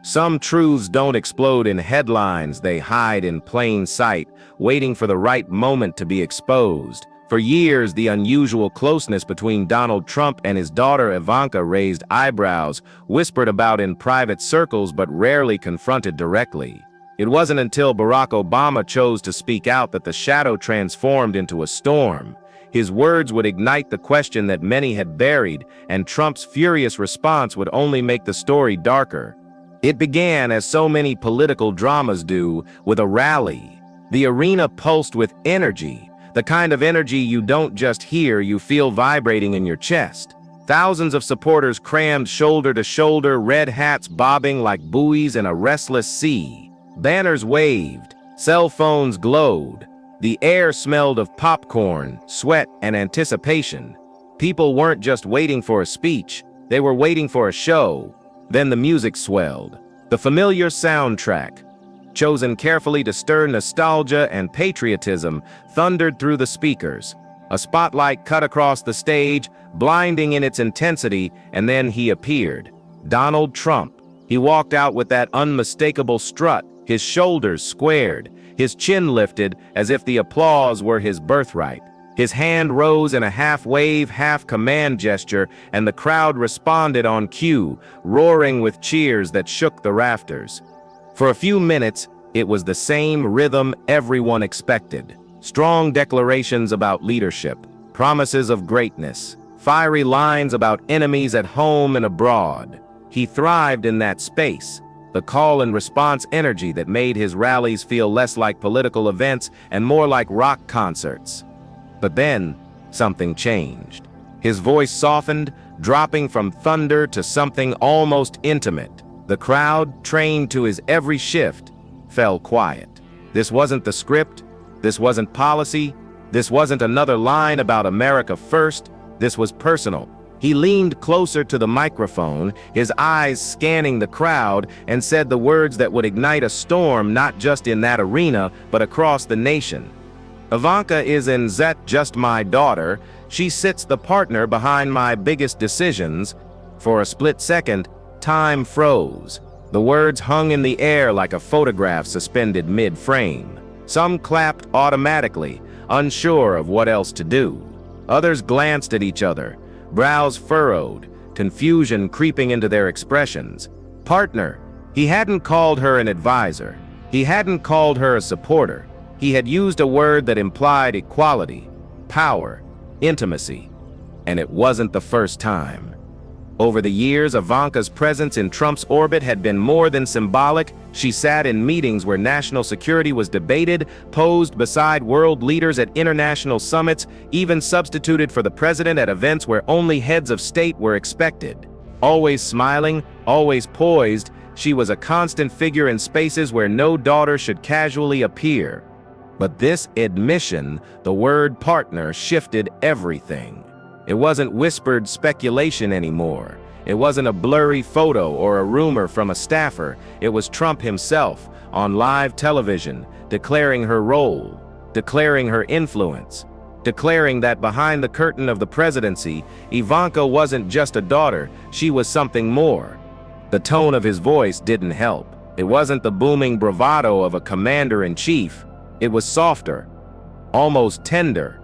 Some truths don't explode in headlines, they hide in plain sight, waiting for the right moment to be exposed. For years, the unusual closeness between Donald Trump and his daughter Ivanka raised eyebrows, whispered about in private circles but rarely confronted directly. It wasn't until Barack Obama chose to speak out that the shadow transformed into a storm. His words would ignite the question that many had buried, and Trump's furious response would only make the story darker. It began, as so many political dramas do, with a rally. The arena pulsed with energy, the kind of energy you don't just hear, you feel vibrating in your chest. Thousands of supporters crammed shoulder to shoulder, red hats bobbing like buoys in a restless sea. Banners waved, cell phones glowed. The air smelled of popcorn, sweat, and anticipation. People weren't just waiting for a speech, they were waiting for a show. Then the music swelled. The familiar soundtrack, chosen carefully to stir nostalgia and patriotism, thundered through the speakers. A spotlight cut across the stage, blinding in its intensity, and then he appeared. Donald Trump. He walked out with that unmistakable strut, his shoulders squared, his chin lifted as if the applause were his birthright. His hand rose in a half-wave, half-command gesture, and the crowd responded on cue, roaring with cheers that shook the rafters. For a few minutes, it was the same rhythm everyone expected. Strong declarations about leadership, promises of greatness, fiery lines about enemies at home and abroad. He thrived in that space, the call and response energy that made his rallies feel less like political events and more like rock concerts. But then, something changed. His voice softened, dropping from thunder to something almost intimate. The crowd, trained to his every shift, fell quiet. This wasn't the script, this wasn't policy, this wasn't another line about America first, this was personal. He leaned closer to the microphone, his eyes scanning the crowd, and said the words that would ignite a storm not just in that arena, but across the nation. Ivanka isn't just my daughter, she sits the partner behind my biggest decisions. For a split second, time froze. The words hung in the air like a photograph suspended mid-frame. Some clapped automatically, unsure of what else to do. Others glanced at each other, brows furrowed, confusion creeping into their expressions. Partner. He hadn't called her an advisor. He hadn't called her a supporter. He had used a word that implied equality, power, intimacy. And it wasn't the first time. Over the years, Ivanka's presence in Trump's orbit had been more than symbolic. She sat in meetings where national security was debated, posed beside world leaders at international summits, even substituted for the president at events where only heads of state were expected. Always smiling, always poised, she was a constant figure in spaces where no daughter should casually appear. But this admission, the word partner, shifted everything. It wasn't whispered speculation anymore. It wasn't a blurry photo or a rumor from a staffer. It was Trump himself, on live television, declaring her role, declaring her influence, declaring that behind the curtain of the presidency, Ivanka wasn't just a daughter, she was something more. The tone of his voice didn't help. It wasn't the booming bravado of a commander-in-chief. It was softer, almost tender,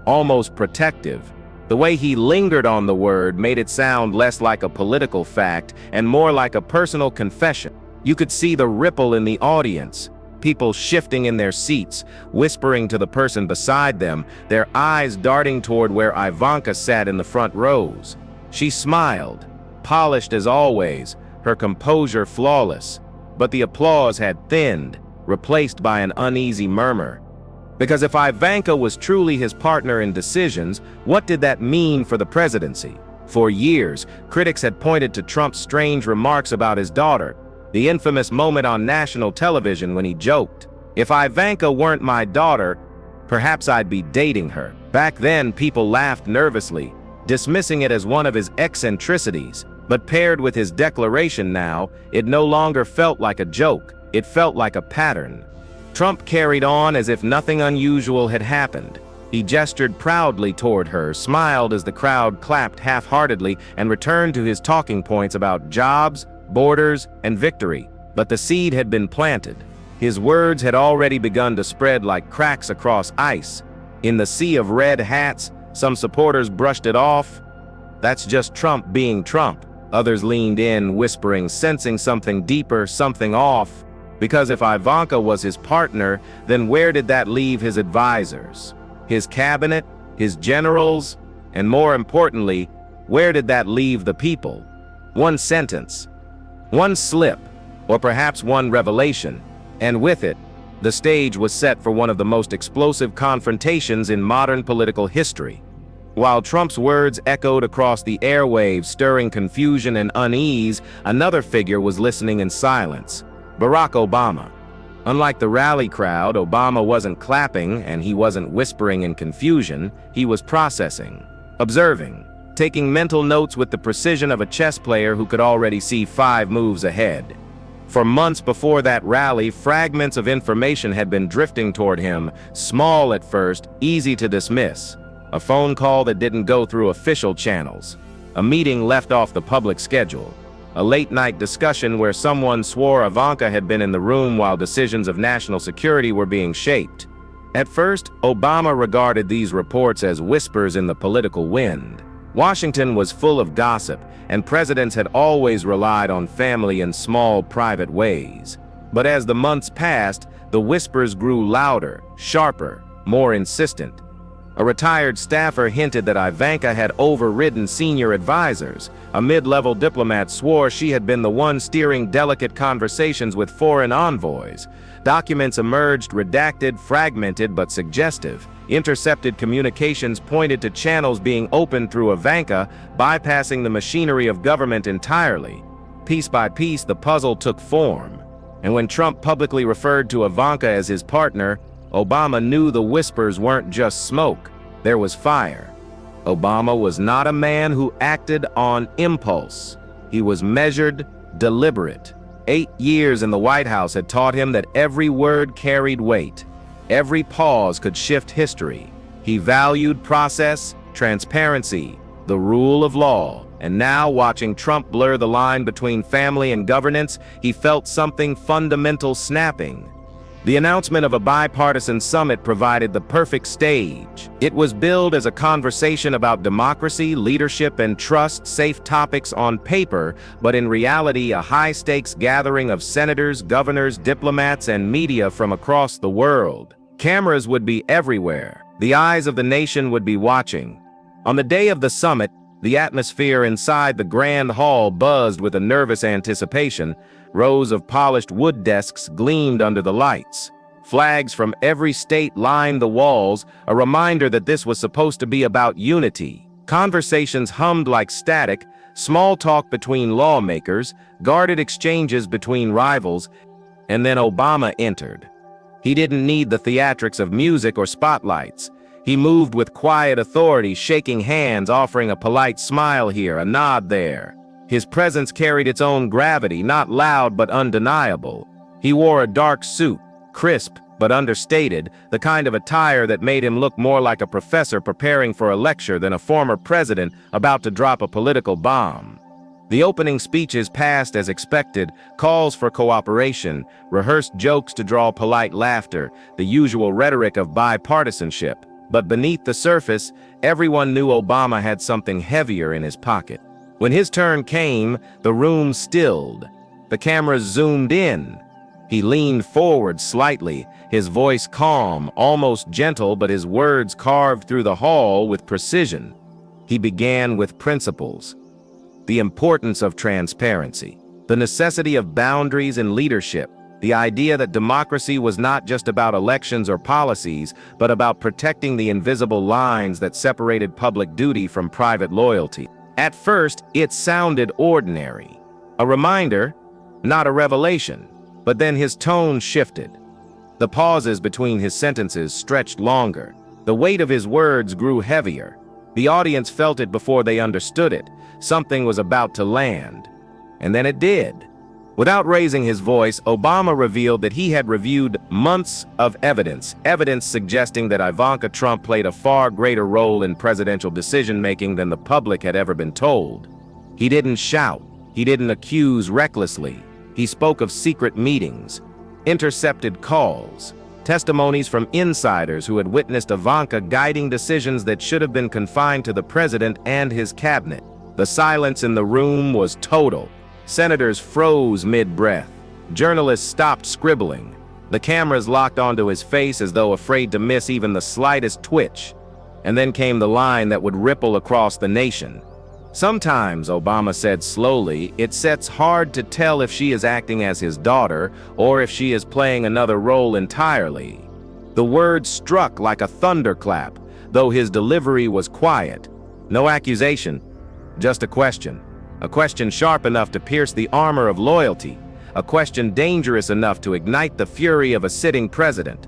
almost protective. The way he lingered on the word made it sound less like a political fact and more like a personal confession. You could see the ripple in the audience, people shifting in their seats, whispering to the person beside them, their eyes darting toward where Ivanka sat in the front rows. She smiled, polished as always, her composure flawless, but the applause had thinned, replaced by an uneasy murmur. Because if Ivanka was truly his partner in decisions, what did that mean for the presidency? For years, critics had pointed to Trump's strange remarks about his daughter, the infamous moment on national television when he joked, "If Ivanka weren't my daughter, perhaps I'd be dating her." Back then, people laughed nervously, dismissing it as one of his eccentricities. But paired with his declaration now, it no longer felt like a joke. It felt like a pattern. Trump carried on as if nothing unusual had happened. He gestured proudly toward her, smiled as the crowd clapped half-heartedly, and returned to his talking points about jobs, borders, and victory, but the seed had been planted. His words had already begun to spread like cracks across ice. In the sea of red hats, some supporters brushed it off. That's just Trump being Trump. Others leaned in, whispering, sensing something deeper, something off. Because if Ivanka was his partner, then where did that leave his advisors, his cabinet, his generals, and more importantly, where did that leave the people? One sentence, one slip, or perhaps one revelation, and with it, the stage was set for one of the most explosive confrontations in modern political history. While Trump's words echoed across the airwaves, stirring confusion and unease, another figure was listening in silence: Barack Obama. Unlike the rally crowd, Obama wasn't clapping and he wasn't whispering in confusion. He was processing, observing, taking mental notes with the precision of a chess player who could already see 5 moves ahead. For months before that rally, fragments of information had been drifting toward him, small at first, easy to dismiss. A phone call that didn't go through official channels. A meeting left off the public schedule. A late-night discussion where someone swore Ivanka had been in the room while decisions of national security were being shaped. At first, Obama regarded these reports as whispers in the political wind. Washington was full of gossip, and presidents had always relied on family in small, private ways. But as the months passed, the whispers grew louder, sharper, more insistent. A retired staffer hinted that Ivanka had overridden senior advisors. A mid-level diplomat swore she had been the one steering delicate conversations with foreign envoys. Documents emerged, redacted, fragmented, but suggestive. Intercepted communications pointed to channels being opened through Ivanka, bypassing the machinery of government entirely. Piece by piece, the puzzle took form. And when Trump publicly referred to Ivanka as his partner, Obama knew the whispers weren't just smoke. There was fire. Obama was not a man who acted on impulse. He was measured, deliberate. 8 years in the White House had taught him that every word carried weight. Every pause could shift history. He valued process, transparency, the rule of law. And now, watching Trump blur the line between family and governance, he felt something fundamental snapping. The announcement of a bipartisan summit provided the perfect stage. It was billed as a conversation about democracy, leadership, and trust, safe topics on paper, but in reality a high-stakes gathering of senators, governors, diplomats, and media from across the world. Cameras would be everywhere. The eyes of the nation would be watching. On the day of the summit, the atmosphere inside the grand hall buzzed with a nervous anticipation. Rows of polished wood desks gleamed under the lights. Flags from every state lined the walls, a reminder that this was supposed to be about unity. Conversations hummed like static, small talk between lawmakers, guarded exchanges between rivals, and then Obama entered. He didn't need the theatrics of music or spotlights. He moved with quiet authority, shaking hands, offering a polite smile here, a nod there. His presence carried its own gravity, not loud but undeniable. He wore a dark suit, crisp but understated, the kind of attire that made him look more like a professor preparing for a lecture than a former president about to drop a political bomb. The opening speeches passed as expected, calls for cooperation, rehearsed jokes to draw polite laughter, the usual rhetoric of bipartisanship. But beneath the surface, everyone knew Obama had something heavier in his pocket. When his turn came, the room stilled. The cameras zoomed in. He leaned forward slightly, his voice calm, almost gentle, but his words carved through the hall with precision. He began with principles. The importance of transparency, the necessity of boundaries in leadership, the idea that democracy was not just about elections or policies, but about protecting the invisible lines that separated public duty from private loyalty. At first, it sounded ordinary. A reminder, not a revelation. But then his tone shifted. The pauses between his sentences stretched longer. The weight of his words grew heavier. The audience felt it before they understood it. Something was about to land. And then it did. Without raising his voice, Obama revealed that he had reviewed months of evidence suggesting that Ivanka Trump played a far greater role in presidential decision-making than the public had ever been told. He didn't shout. He didn't accuse recklessly. He spoke of secret meetings, intercepted calls, testimonies from insiders who had witnessed Ivanka guiding decisions that should have been confined to the president and his cabinet. The silence in the room was total. Senators froze mid-breath. Journalists stopped scribbling. The cameras locked onto his face as though afraid to miss even the slightest twitch. And then came the line that would ripple across the nation. "Sometimes," Obama said slowly, "it sets hard to tell if she is acting as his daughter or if she is playing another role entirely." The words struck like a thunderclap, though his delivery was quiet. No accusation, just a question. A question sharp enough to pierce the armor of loyalty. A question dangerous enough to ignite the fury of a sitting president.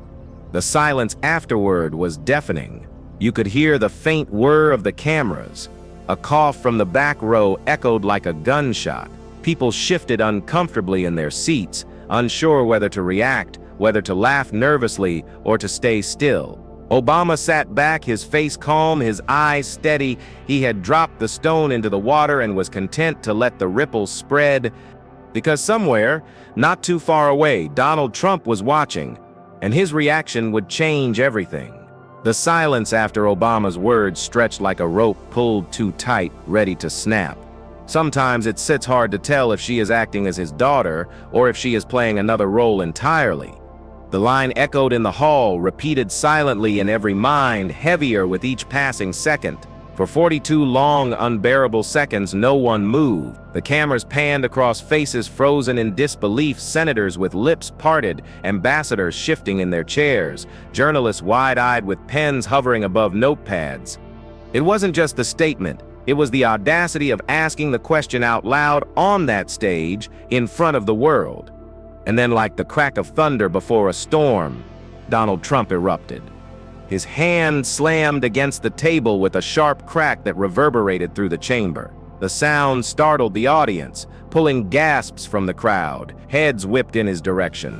The silence afterward was deafening. You could hear the faint whir of the cameras. A cough from the back row echoed like a gunshot. People shifted uncomfortably in their seats, unsure whether to react, whether to laugh nervously, or to stay still. Obama sat back, his face calm, his eyes steady. He had dropped the stone into the water and was content to let the ripples spread. Because somewhere, not too far away, Donald Trump was watching, and his reaction would change everything. The silence after Obama's words stretched like a rope pulled too tight, ready to snap. Sometimes it sits hard to tell if she is acting as his daughter or if she is playing another role entirely. The line echoed in the hall, repeated silently in every mind, heavier with each passing second. For 42 long, unbearable seconds, no one moved. The cameras panned across faces frozen in disbelief, senators with lips parted, ambassadors shifting in their chairs, journalists wide-eyed with pens hovering above notepads. It wasn't just the statement, it was the audacity of asking the question out loud on that stage, in front of the world. And then, like the crack of thunder before a storm, Donald Trump erupted. His hand slammed against the table with a sharp crack that reverberated through the chamber. The sound startled the audience, pulling gasps from the crowd, heads whipped in his direction.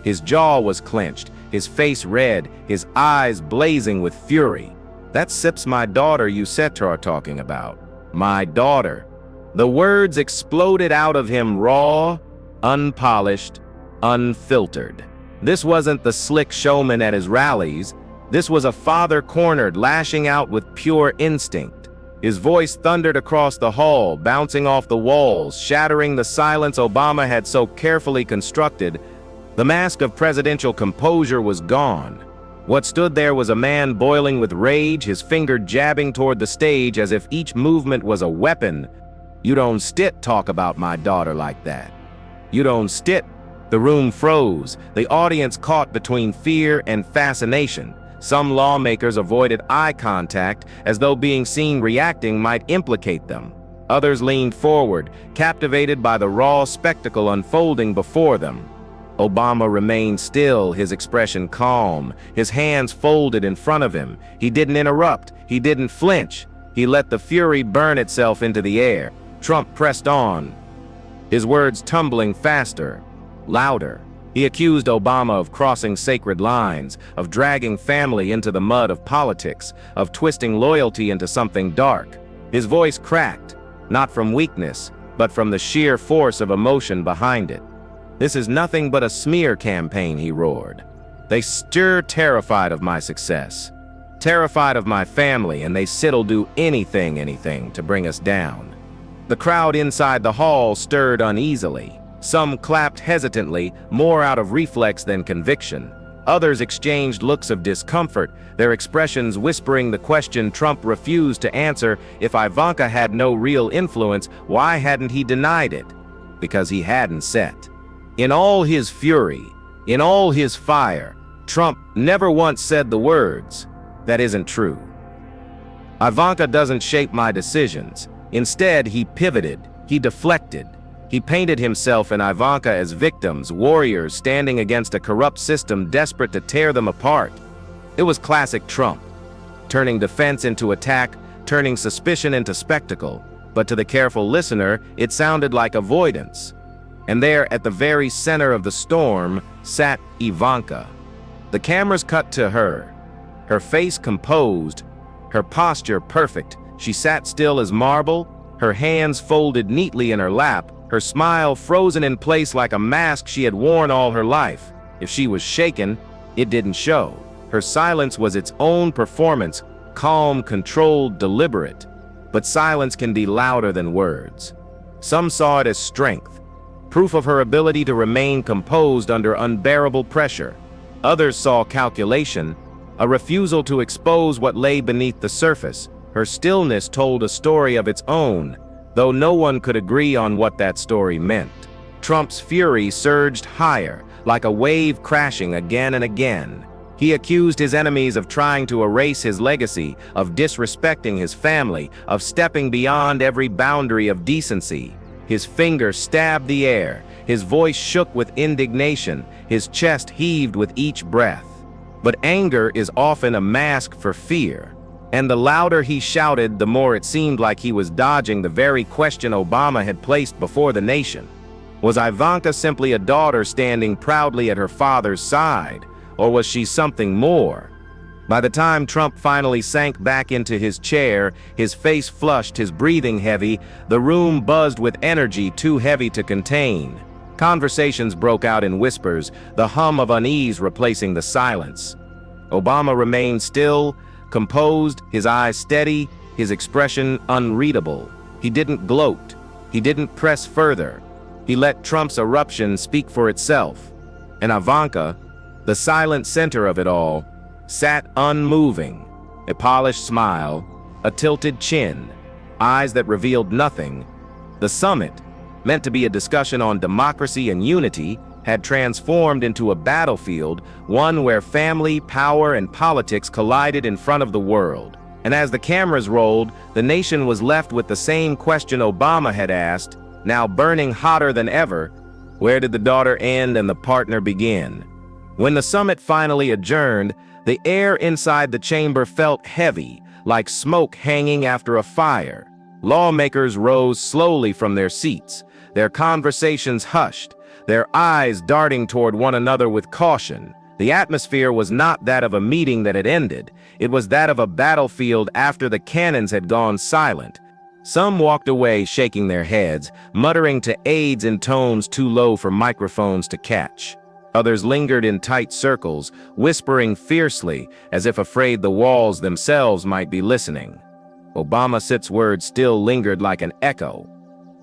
His jaw was clenched, his face red, his eyes blazing with fury. "That sip's my daughter you are talking about. My daughter." The words exploded out of him raw, unpolished, unfiltered. This wasn't the slick showman at his rallies. This was a father cornered, lashing out with pure instinct. His voice thundered across the hall, bouncing off the walls, shattering the silence Obama had so carefully constructed. The mask of presidential composure was gone. What stood there was a man boiling with rage, his finger jabbing toward the stage as if each movement was a weapon. "You don't talk about my daughter like that. You don't The room froze, the audience caught between fear and fascination. Some lawmakers avoided eye contact, as though being seen reacting might implicate them. Others leaned forward, captivated by the raw spectacle unfolding before them. Obama remained still, his expression calm, his hands folded in front of him. He didn't interrupt, he didn't flinch. He let the fury burn itself into the air. Trump pressed on, his words tumbling faster, louder. He accused Obama of crossing sacred lines, of dragging family into the mud of politics, of twisting loyalty into something dark. His voice cracked, not from weakness, but from the sheer force of emotion behind it. "This is nothing but a smear campaign," he roared. "They stir terrified of my success, terrified of my family, and they sit'll do anything to bring us down." The crowd inside the hall stirred uneasily. Some clapped hesitantly, more out of reflex than conviction. Others exchanged looks of discomfort, their expressions whispering the question Trump refused to answer: if Ivanka had no real influence, why hadn't he denied it? Because he hadn't set. In all his fury, in all his fire, Trump never once said the words, "That isn't true. Ivanka doesn't shape my decisions." Instead, he pivoted, he deflected. He painted himself and Ivanka as victims, warriors standing against a corrupt system desperate to tear them apart. It was classic Trump, turning defense into attack, turning suspicion into spectacle. But to the careful listener, it sounded like avoidance. And there, at the very center of the storm, sat Ivanka. The cameras cut to her face composed, her posture perfect. She sat still as marble, her hands folded neatly in her lap, her smile frozen in place like a mask she had worn all her life. If she was shaken, it didn't show. Her silence was its own performance, calm, controlled, deliberate. But silence can be louder than words. Some saw it as strength, proof of her ability to remain composed under unbearable pressure. Others saw calculation, a refusal to expose what lay beneath the surface. Her stillness told a story of its own, though no one could agree on what that story meant. Trump's fury surged higher, like a wave crashing again and again. He accused his enemies of trying to erase his legacy, of disrespecting his family, of stepping beyond every boundary of decency. His finger stabbed the air, his voice shook with indignation, his chest heaved with each breath. But anger is often a mask for fear, and the louder he shouted, the more it seemed like he was dodging the very question Obama had placed before the nation. Was Ivanka simply a daughter standing proudly at her father's side? Or was she something more? By the time Trump finally sank back into his chair, his face flushed, his breathing heavy, the room buzzed with energy too heavy to contain. Conversations broke out in whispers, the hum of unease replacing the silence. Obama remained still, composed, his eyes steady, his expression unreadable. He didn't gloat. He didn't press further. He let Trump's eruption speak for itself. And Ivanka, the silent center of it all, sat unmoving, a polished smile, a tilted chin, eyes that revealed nothing. The summit, meant to be a discussion on democracy and unity, had transformed into a battlefield, one where family, power, and politics collided in front of the world. And as the cameras rolled, the nation was left with the same question Obama had asked, now burning hotter than ever: where did the daughter end and the partner begin? When the summit finally adjourned, the air inside the chamber felt heavy, like smoke hanging after a fire. Lawmakers rose slowly from their seats, their conversations hushed, their eyes darting toward one another with caution. The atmosphere was not that of a meeting that had ended. It was that of a battlefield after the cannons had gone silent. Some walked away shaking their heads, muttering to aides in tones too low for microphones to catch. Others lingered in tight circles, whispering fiercely, as if afraid the walls themselves might be listening. Obama sits words still lingered like an echo.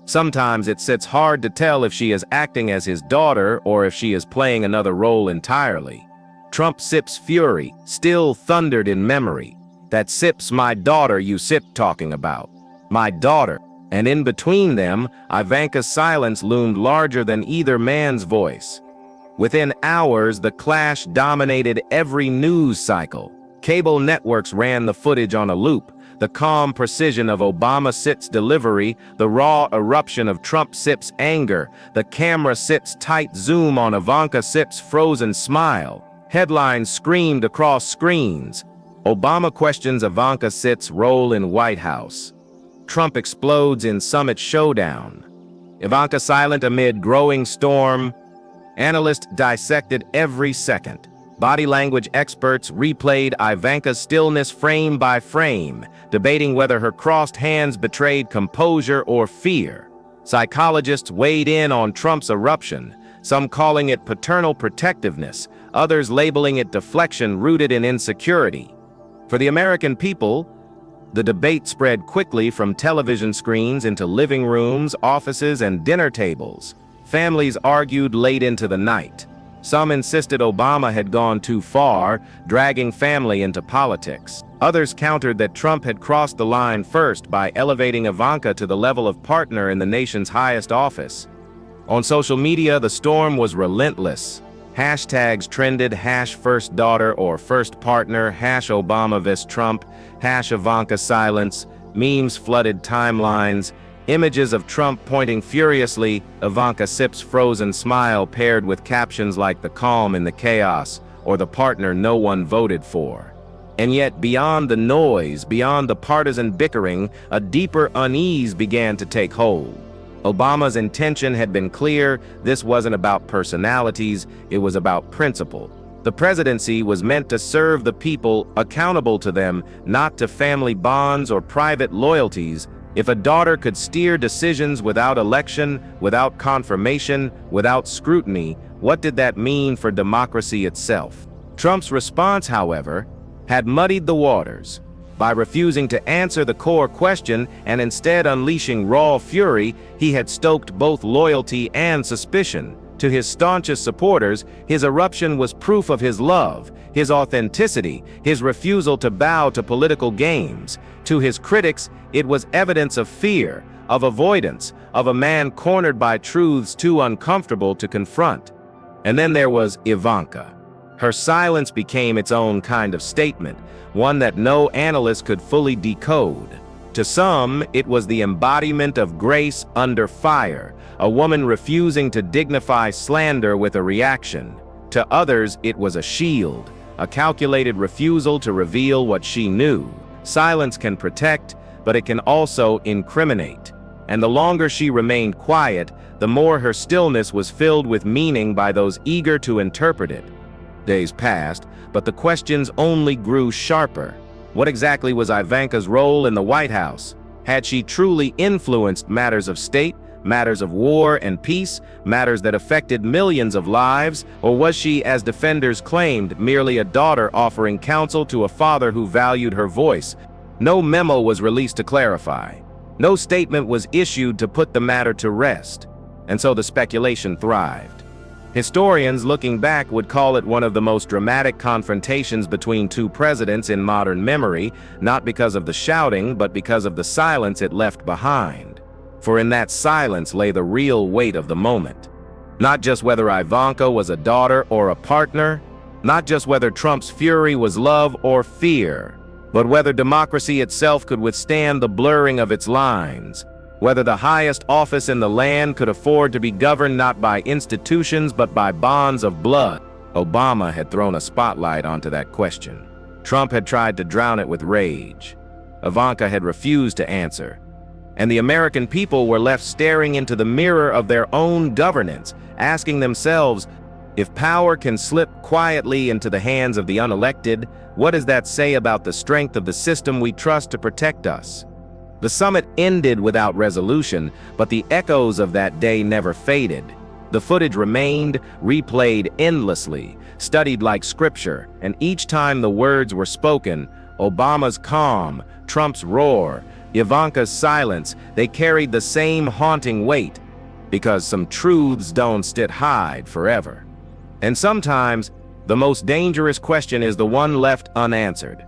Sometimes it sits hard to tell if she is acting as his daughter or if she is playing another role entirely. Trump Sip's fury still thundered in memory. That Sip's my daughter you sip talking about. My daughter. And in between them, Ivanka's silence loomed larger than either man's voice. Within hours, the clash dominated every news cycle. Cable networks ran the footage on a loop. The calm precision of Obama Sip's delivery, the raw eruption of Trump Sip's anger, the camera Sip's tight zoom on Ivanka Sip's frozen smile. Headlines screamed across screens. Obama questions Ivanka Sip's role in White House. Trump explodes in summit showdown. Ivanka silent amid growing storm. Analysts dissected every second. Body language experts replayed Ivanka's stillness frame by frame, debating whether her crossed hands betrayed composure or fear. Psychologists weighed in on Trump's eruption, some calling it paternal protectiveness, others labeling it deflection rooted in insecurity. For the American people, the debate spread quickly from television screens into living rooms, offices, and dinner tables. Families argued late into the night. Some insisted Obama had gone too far, dragging family into politics. Others countered that Trump had crossed the line first by elevating Ivanka to the level of partner in the nation's highest office. On social media, the storm was relentless. Hashtags trended: #first-daughter or first partner, #Obama vs Trump, #Ivanka silence. Memes flooded timelines. Images of Trump pointing furiously, Ivanka Sip's frozen smile paired with captions like "the calm in the chaos" or "the partner no one voted for." And yet, beyond the noise, beyond the partisan bickering, a deeper unease began to take hold. Obama's intention had been clear. This wasn't about personalities, it was about principle. The presidency was meant to serve the people, accountable to them, not to family bonds or private loyalties, If a daughter could steer decisions without election, without confirmation, without scrutiny, what did that mean for democracy itself? Trump's response, however, had muddied the waters. By refusing to answer the core question and instead unleashing raw fury, he had stoked both loyalty and suspicion. To his staunchest supporters, his eruption was proof of his love, his authenticity, his refusal to bow to political games. To his critics, it was evidence of fear, of avoidance, of a man cornered by truths too uncomfortable to confront. And then there was Ivanka. Her silence became its own kind of statement, one that no analyst could fully decode. To some, it was the embodiment of grace under fire, a woman refusing to dignify slander with a reaction. To others, it was a shield, a calculated refusal to reveal what she knew. Silence can protect, but it can also incriminate. And the longer she remained quiet, the more her stillness was filled with meaning by those eager to interpret it. Days passed, but the questions only grew sharper. What exactly was Ivanka's role in the White House? Had she truly influenced matters of state, matters of war and peace, matters that affected millions of lives? Or was she, as defenders claimed, merely a daughter offering counsel to a father who valued her voice? No memo was released to clarify. No statement was issued to put the matter to rest. And so the speculation thrived. Historians looking back would call it one of the most dramatic confrontations between two presidents in modern memory, not because of the shouting, but because of the silence it left behind. For in that silence lay the real weight of the moment. Not just whether Ivanka was a daughter or a partner, not just whether Trump's fury was love or fear, but whether democracy itself could withstand the blurring of its lines. Whether the highest office in the land could afford to be governed not by institutions but by bonds of blood. Obama had thrown a spotlight onto that question. Trump had tried to drown it with rage. Ivanka had refused to answer. And the American people were left staring into the mirror of their own governance, asking themselves, if power can slip quietly into the hands of the unelected, what does that say about the strength of the system we trust to protect us? The summit ended without resolution, but the echoes of that day never faded. The footage remained, replayed endlessly, studied like scripture, and each time the words were spoken, Obama's calm, Trump's roar, Ivanka's silence, they carried the same haunting weight, because some truths don't hide forever. And sometimes, the most dangerous question is the one left unanswered.